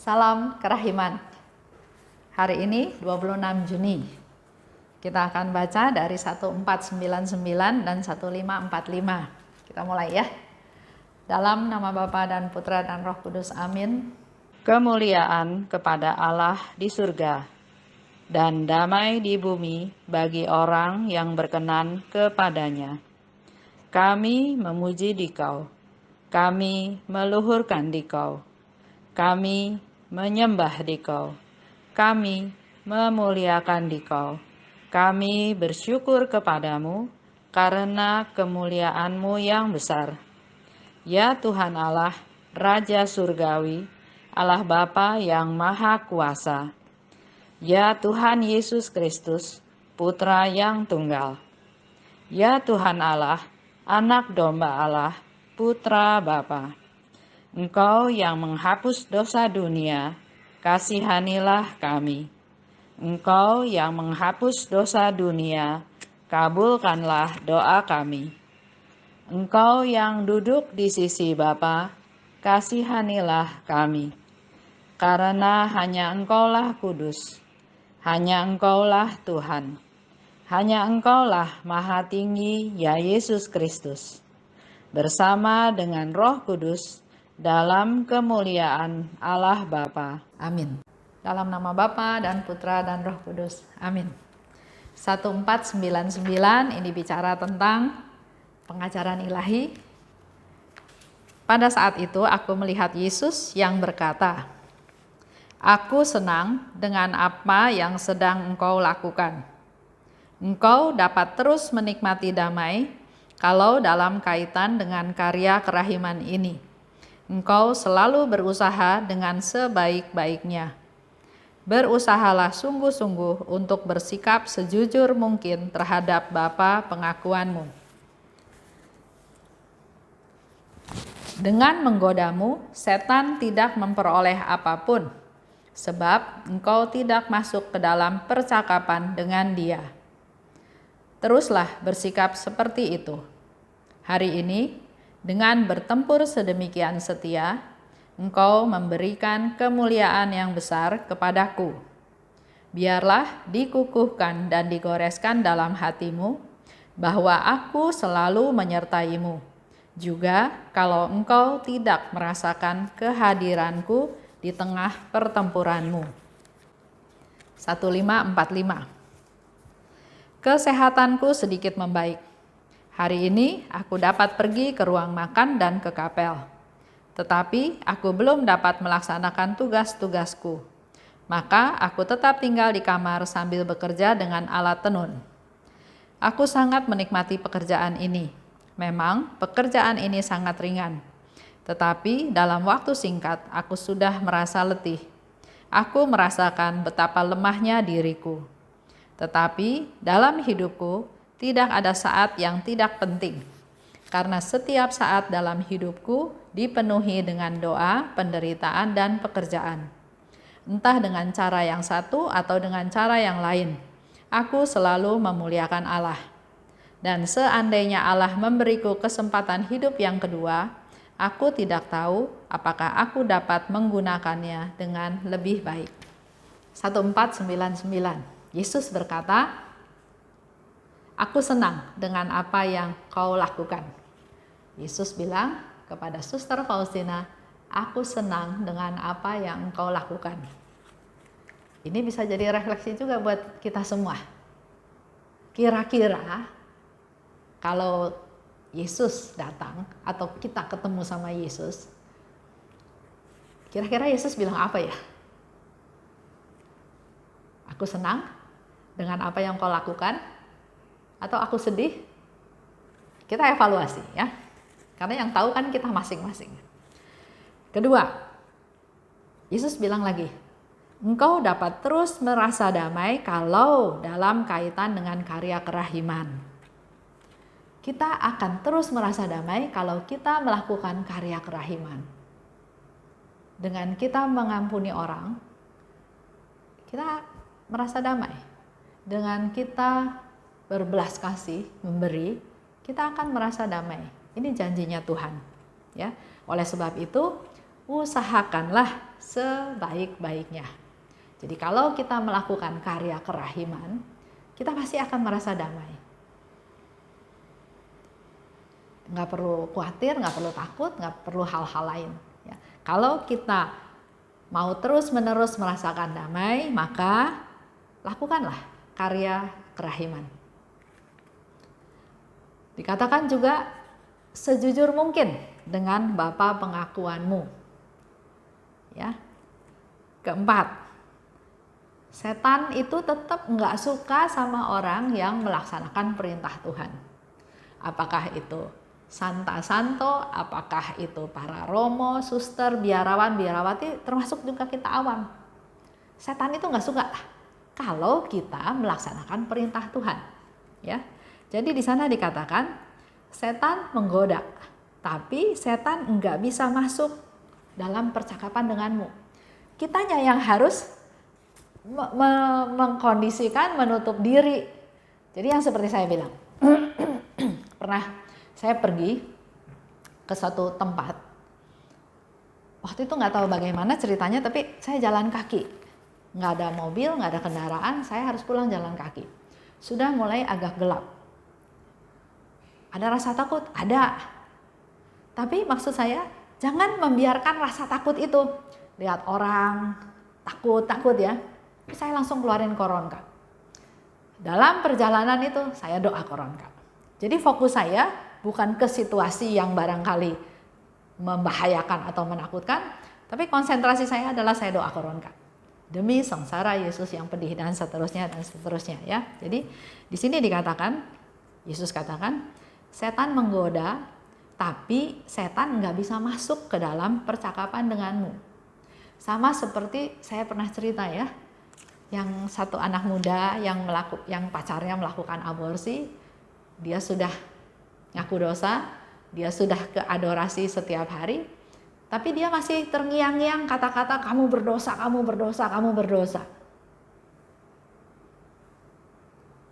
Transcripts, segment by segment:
Salam kerahiman. Hari ini 26 Juni. Kita akan baca dari 1499 dan 1545. Kita mulai ya. Dalam nama Bapa dan Putra dan Roh Kudus. Amin. Kemuliaan kepada Allah di surga dan damai di bumi bagi orang yang berkenan kepadanya. Kami memuji Dikau, kami meluhurkan Dikau, kami menyembah Dikau, kami memuliakan Dikau, kami bersyukur kepadamu karena kemuliaan-Mu yang besar. Ya Tuhan Allah, Raja Surgawi, Allah Bapa yang Maha Kuasa. Ya Tuhan Yesus Kristus, Putra yang Tunggal. Ya Tuhan Allah, Anak Domba Allah, Putra Bapa. Engkau yang menghapus dosa dunia, kasihanilah kami. Engkau yang menghapus dosa dunia, kabulkanlah doa kami. Engkau yang duduk di sisi Bapa, kasihanilah kami. Karena hanya Engkaulah kudus, hanya Engkaulah Tuhan, hanya Engkaulah Maha Tinggi, ya Yesus Kristus, bersama dengan Roh Kudus, dalam kemuliaan Allah Bapa. Amin. Dalam nama Bapa dan Putra dan Roh Kudus. Amin. 1499 ini bicara tentang pengajaran ilahi. Pada saat itu aku melihat Yesus yang berkata, "Aku senang dengan apa yang sedang engkau lakukan. Engkau dapat terus menikmati damai kalau dalam kaitan dengan karya kerahiman ini, engkau selalu berusaha dengan sebaik-baiknya. Berusahalah sungguh-sungguh untuk bersikap sejujur mungkin terhadap Bapa pengakuanmu. Dengan menggodamu, setan tidak memperoleh apapun, sebab engkau tidak masuk ke dalam percakapan dengan dia. Teruslah bersikap seperti itu. Hari ini, dengan bertempur sedemikian setia, engkau memberikan kemuliaan yang besar kepadaku. Biarlah dikukuhkan dan digoreskan dalam hatimu bahwa aku selalu menyertaimu, juga kalau engkau tidak merasakan kehadiranku di tengah pertempuranmu." 1545. Kesehatanku sedikit membaik. Hari ini aku dapat pergi ke ruang makan dan ke kapel. Tetapi aku belum dapat melaksanakan tugas-tugasku. Maka aku tetap tinggal di kamar sambil bekerja dengan alat tenun. Aku sangat menikmati pekerjaan ini. Memang pekerjaan ini sangat ringan. Tetapi dalam waktu singkat aku sudah merasa letih. Aku merasakan betapa lemahnya diriku. Tetapi dalam hidupku tidak ada saat yang tidak penting, karena setiap saat dalam hidupku dipenuhi dengan doa, penderitaan, dan pekerjaan. Entah dengan cara yang satu atau dengan cara yang lain, aku selalu memuliakan Allah. Dan seandainya Allah memberiku kesempatan hidup yang kedua, aku tidak tahu apakah aku dapat menggunakannya dengan lebih baik. 1499. Yesus berkata, "Aku senang dengan apa yang kau lakukan." Yesus bilang kepada Suster Faustina, "Aku senang dengan apa yang engkau lakukan." Ini bisa jadi refleksi juga buat kita semua. Kira-kira kalau Yesus datang atau kita ketemu sama Yesus, kira-kira Yesus bilang apa ya? "Aku senang dengan apa yang kau lakukan," atau "aku sedih"? Kita evaluasi ya. Karena yang tahu kan kita masing-masing. Kedua, Yesus bilang lagi, engkau dapat terus merasa damai kalau dalam kaitan dengan karya kerahiman. Kita akan terus merasa damai kalau kita melakukan karya kerahiman. Dengan kita mengampuni orang, kita merasa damai. Dengan kita berbelas kasih, memberi, kita akan merasa damai. Ini janjinya Tuhan. Ya, oleh sebab itu, usahakanlah sebaik-baiknya. Jadi kalau kita melakukan karya kerahiman, kita pasti akan merasa damai. Nggak perlu khawatir, nggak perlu takut, nggak perlu hal-hal lain. Ya. Kalau kita mau terus-menerus merasakan damai, maka lakukanlah karya kerahiman. Dikatakan juga sejujur mungkin dengan Bapa pengakuanmu. Ya. Keempat, setan itu tetap nggak suka sama orang yang melaksanakan perintah Tuhan. Apakah itu santa-santo, apakah itu para romo, suster, biarawan, biarawati, termasuk juga kita awam. Setan itu nggak suka kalau kita melaksanakan perintah Tuhan. Ya, jadi di sana dikatakan setan menggoda, tapi setan nggak bisa masuk dalam percakapan denganmu. Kitanya yang harus mengkondisikan, menutup diri. Jadi yang seperti saya bilang, pernah saya pergi ke suatu tempat. Waktu itu nggak tahu bagaimana ceritanya, tapi saya jalan kaki. Nggak ada mobil, nggak ada kendaraan, saya harus pulang jalan kaki. Sudah mulai agak gelap. Ada rasa takut? Ada. Tapi maksud saya, jangan membiarkan rasa takut itu. Lihat orang, takut ya. Saya langsung keluarin koronka. Dalam perjalanan itu saya doa koronka. Jadi fokus saya bukan ke situasi yang barangkali membahayakan atau menakutkan, tapi konsentrasi saya adalah saya doa koronka. Demi sengsara Yesus yang pedih dan seterusnya ya. Jadi di sini dikatakan, Yesus katakan, setan menggoda, tapi setan nggak bisa masuk ke dalam percakapan denganmu. Sama seperti saya pernah cerita ya, yang satu anak muda yang pacarnya melakukan aborsi, dia sudah ngaku dosa, dia sudah ke adorasi setiap hari, tapi dia masih terngiang-ngiang kata-kata kamu berdosa, kamu berdosa, kamu berdosa.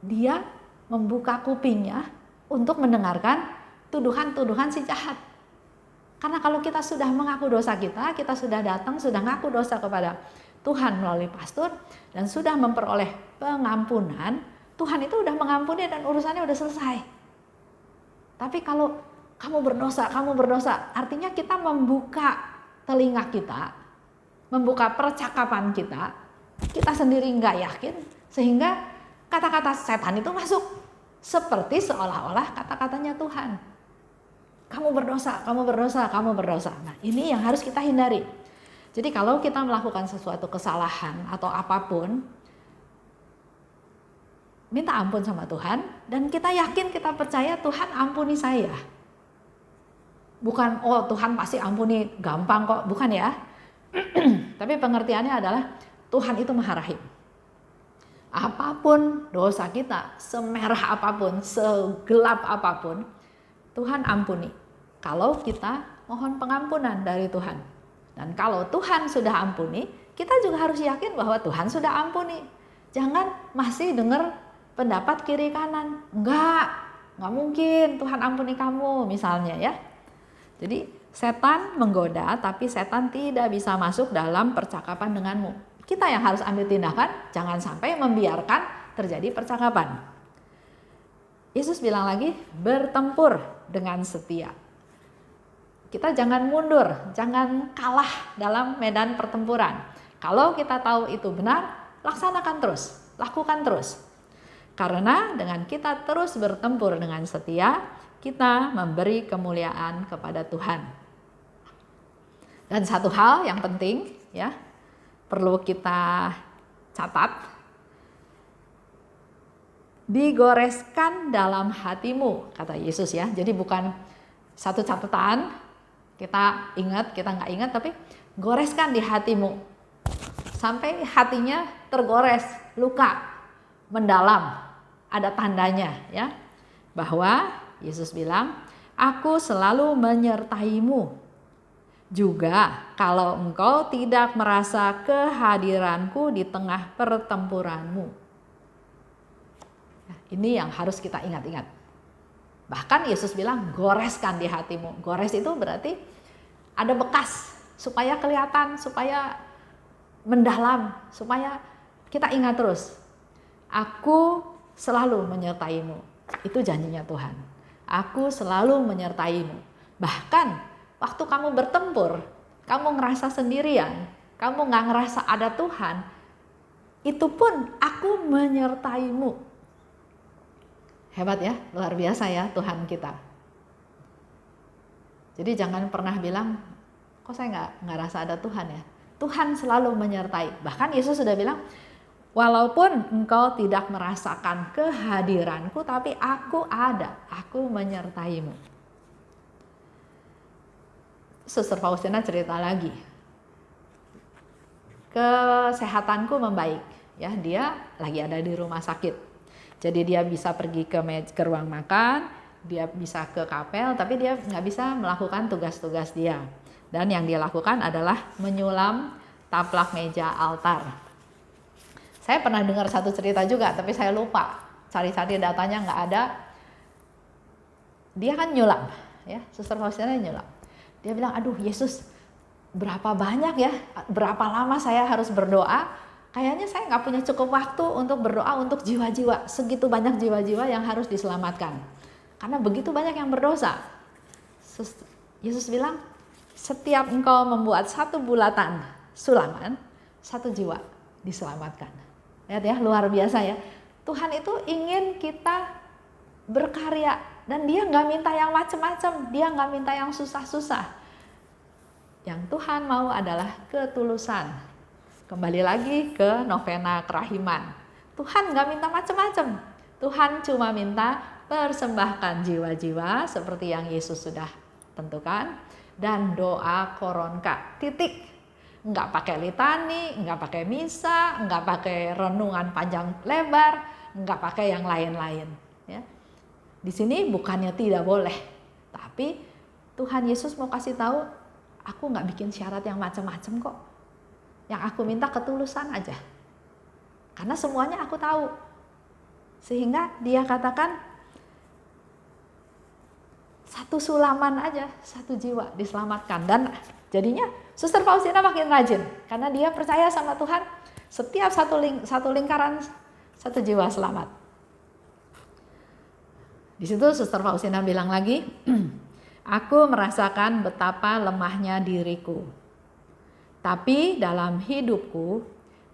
Dia membuka kupingnya untuk mendengarkan tuduhan-tuduhan si jahat. Karena kalau kita sudah mengaku dosa kita sudah datang, sudah ngaku dosa kepada Tuhan melalui pastor dan sudah memperoleh pengampunan, Tuhan itu udah mengampuni dan urusannya udah selesai. Tapi kalau kamu berdosa, artinya kita membuka telinga kita, membuka percakapan kita sendiri nggak yakin, sehingga kata-kata setan itu masuk seperti seolah-olah kata-katanya Tuhan. Kamu berdosa, kamu berdosa, kamu berdosa. Nah, ini yang harus kita hindari. Jadi kalau kita melakukan sesuatu kesalahan atau apapun, minta ampun sama Tuhan dan kita yakin, kita percaya Tuhan ampuni saya. Bukan, oh Tuhan pasti ampuni gampang kok, bukan ya. Tapi pengertiannya adalah Tuhan itu Maha Rahim. Apapun dosa kita, semerah apapun, segelap apapun, Tuhan ampuni. Kalau kita mohon pengampunan dari Tuhan. Dan kalau Tuhan sudah ampuni, kita juga harus yakin bahwa Tuhan sudah ampuni. Jangan masih dengar pendapat kiri kanan. Enggak mungkin Tuhan ampuni kamu misalnya ya. Jadi setan menggoda, tapi setan tidak bisa masuk dalam percakapan denganmu. Kita yang harus ambil tindakan, jangan sampai membiarkan terjadi percakapan. Yesus bilang lagi, bertempur dengan setia. Kita jangan mundur, jangan kalah dalam medan pertempuran. Kalau kita tahu itu benar, laksanakan terus, lakukan terus. Karena dengan kita terus bertempur dengan setia, kita memberi kemuliaan kepada Tuhan. Dan satu hal yang penting ya, perlu kita catat, digoreskan dalam hatimu, kata Yesus ya. Jadi bukan satu catatan, kita ingat, kita nggak ingat, tapi goreskan di hatimu. Sampai hatinya tergores, luka, mendalam, ada tandanya ya. Bahwa Yesus bilang, aku selalu menyertaimu. Juga kalau engkau tidak merasa kehadiranku di tengah pertempuranmu. Nah, ini yang harus kita ingat-ingat. Bahkan Yesus bilang goreskan di hatimu. Gores itu berarti ada bekas, supaya kelihatan, supaya mendalam, supaya kita ingat terus. Aku selalu menyertaimu. Itu janjinya Tuhan. Aku selalu menyertaimu. Bahkan waktu kamu bertempur, kamu ngerasa sendirian, kamu gak ngerasa ada Tuhan, itu pun aku menyertaimu. Hebat ya, luar biasa ya Tuhan kita. Jadi jangan pernah bilang, kok saya nggak rasa ada Tuhan ya. Tuhan selalu menyertai. Bahkan Yesus sudah bilang, walaupun engkau tidak merasakan kehadiranku, tapi aku ada, aku menyertaimu. Suster Faustina cerita lagi, kesehatanku membaik, ya dia lagi ada di rumah sakit. Jadi dia bisa pergi ke ruang makan, dia bisa ke kapel, tapi dia nggak bisa melakukan tugas-tugas dia. Dan yang dia lakukan adalah menyulam taplak meja altar. Saya pernah dengar satu cerita juga, tapi saya lupa. Cari-cari datanya nggak ada. Dia kan nyulam, ya, Suster Faustina nyulam. Dia bilang, aduh Yesus, berapa banyak ya, berapa lama saya harus berdoa? Kayaknya saya nggak punya cukup waktu untuk berdoa untuk jiwa-jiwa. Segitu banyak jiwa-jiwa yang harus diselamatkan. Karena begitu banyak yang berdosa. Yesus bilang, setiap engkau membuat satu bulatan sulaman, satu jiwa diselamatkan. Lihat ya, luar biasa ya. Tuhan itu ingin kita berkarya. Dan dia nggak minta yang macam-macam, dia nggak minta yang susah-susah. Yang Tuhan mau adalah ketulusan. Kembali lagi ke novena kerahiman. Tuhan nggak minta macam-macam. Tuhan cuma minta persembahkan jiwa-jiwa seperti yang Yesus sudah tentukan. Dan doa koronka, titik. Nggak pakai litani, nggak pakai misa, nggak pakai renungan panjang lebar, nggak pakai yang lain-lain. Ya. Di sini bukannya tidak boleh, tapi Tuhan Yesus mau kasih tahu, aku nggak bikin syarat yang macam-macam kok. Yang aku minta ketulusan aja. Karena semuanya aku tahu. Sehingga dia katakan, satu sulaman aja, satu jiwa diselamatkan. Dan jadinya Suster Faustina makin rajin. Karena dia percaya sama Tuhan, setiap satu lingkaran, satu jiwa selamat. Di situ Suster Faustina bilang lagi, aku merasakan betapa lemahnya diriku. Tapi dalam hidupku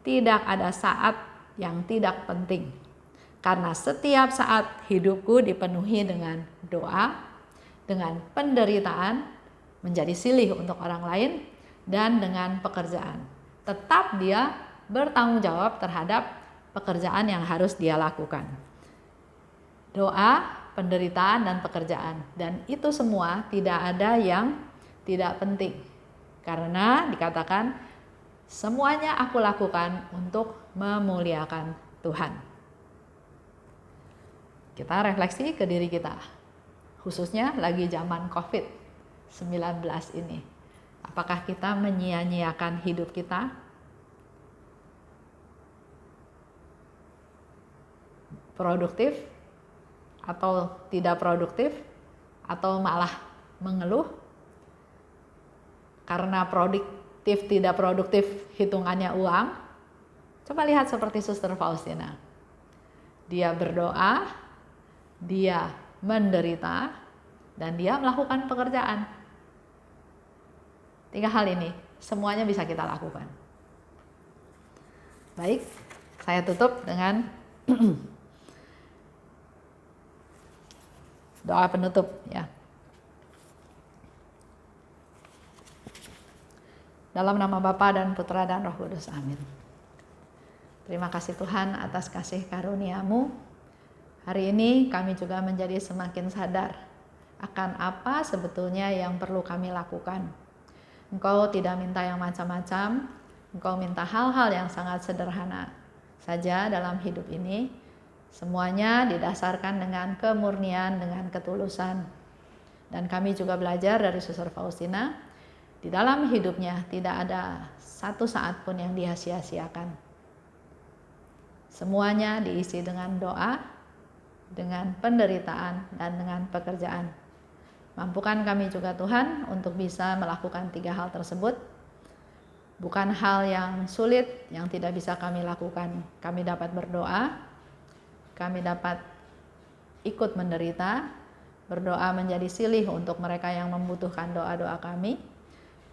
tidak ada saat yang tidak penting. Karena setiap saat hidupku dipenuhi dengan doa, dengan penderitaan, menjadi silih untuk orang lain, dan dengan pekerjaan. Tetap dia bertanggung jawab terhadap pekerjaan yang harus dia lakukan. Doa, penderitaan, dan pekerjaan. Dan itu semua tidak ada yang tidak penting. Karena dikatakan semuanya aku lakukan untuk memuliakan Tuhan. Kita refleksi ke diri kita. Khususnya lagi zaman COVID-19 ini. Apakah kita menyia-nyiakan hidup kita? Produktif? Atau tidak produktif, atau malah mengeluh karena produktif tidak produktif hitungannya uang. Coba lihat seperti Suster Faustina, dia berdoa, dia menderita, dan dia melakukan pekerjaan. 3 hal ini semuanya bisa kita lakukan. Baik, saya tutup dengan doa penutup ya. Dalam nama Bapa dan Putra dan Roh Kudus, amin. Terima kasih Tuhan atas kasih karunia-Mu. Hari ini kami juga menjadi semakin sadar akan apa sebetulnya yang perlu kami lakukan. Engkau tidak minta yang macam-macam, Engkau minta hal-hal yang sangat sederhana saja dalam hidup ini. Semuanya didasarkan dengan kemurnian, dengan ketulusan. Dan kami juga belajar dari Suster Faustina, di dalam hidupnya tidak ada satu saat pun yang dia sia-siakan. Semuanya diisi dengan doa, dengan penderitaan, dan dengan pekerjaan. Mampukan kami juga Tuhan untuk bisa melakukan 3 hal tersebut bukan hal yang sulit yang tidak bisa kami lakukan. Kami dapat berdoa, kami dapat ikut menderita, berdoa menjadi silih untuk mereka yang membutuhkan doa-doa kami.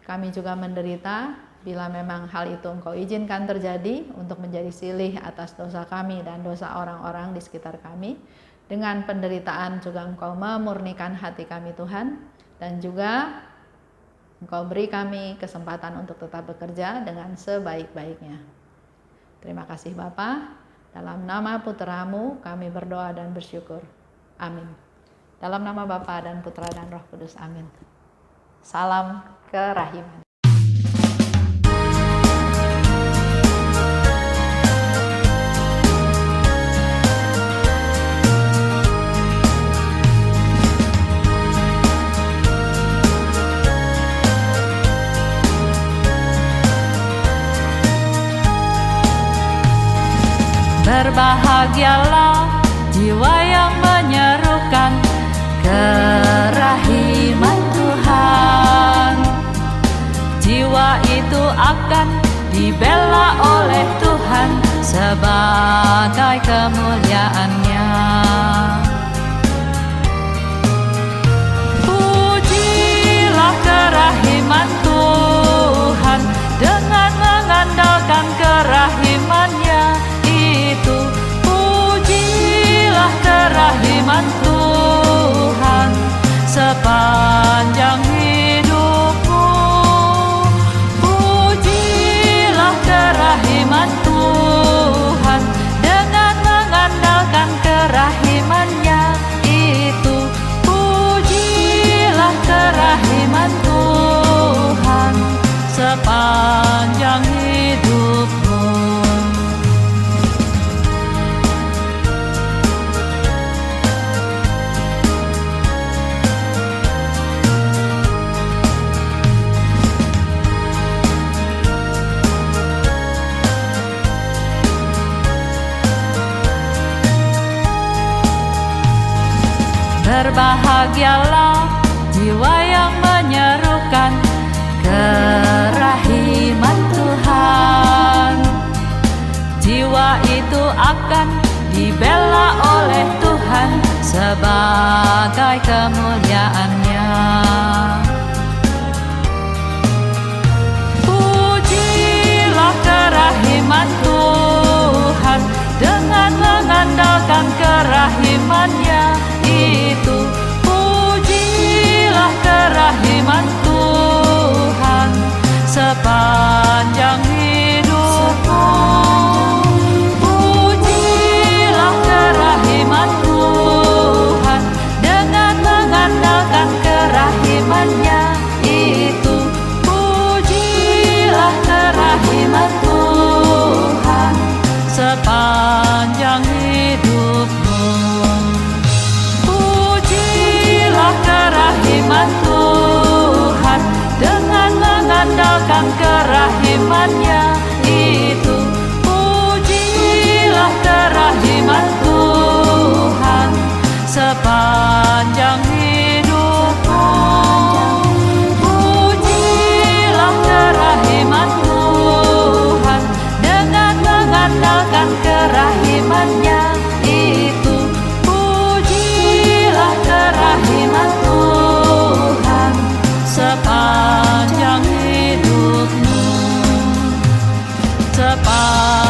Kami juga menderita bila memang hal itu Engkau izinkan terjadi untuk menjadi silih atas dosa kami dan dosa orang-orang di sekitar kami. Dengan penderitaan juga Engkau memurnikan hati kami Tuhan, dan juga Engkau beri kami kesempatan untuk tetap bekerja dengan sebaik-baiknya. Terima kasih Bapa, dalam nama Putra-Mu kami berdoa dan bersyukur. Amin. Dalam nama Bapa dan Putra dan Roh Kudus. Amin. Salam kerahiman. Berbahagialah jiwa yang menyerukan kerahiman Tuhan. Jiwa itu akan dibela oleh Tuhan sebagai kemuliaan-Nya. Pujilah kerahiman Tuhan dengan mengandalkan kerahiman-Nya. Pujilah kerahiman Tuhan sepanjang hidupmu. Pujilah kerahiman Tuhan dengan mengandalkan kerahiman-Nya itu. Pujilah kerahiman Tuhan sepanjang hidupmu. Berbahagialah jiwa yang menyerukan kerahiman Tuhan. Jiwa itu akan dibela oleh Tuhan sebagai kemuliaan-Nya. Pujilah kerahiman Tuhan dengan mengandalkan kerahiman-Nya itu. Pujilah kerahiman Tuhan sepanjang hidupmu. Pujilah kerahiman Tuhan dengan mengandalkan kerahiman-Nya itu. Pujilah kerahiman Tuhan sepanjang hidupmu. Pujilah kerahiman Tuhan dengan mengandalkan kerahiman-Nya itu. Pujilah kerahiman Tuhan sepanjang hidupmu. Pujilah kerahiman Tuhan dengan mengandalkan kerahiman-Nya itu. Pujilah kerahiman Tuhan sepanjang hidupmu. Sepanjang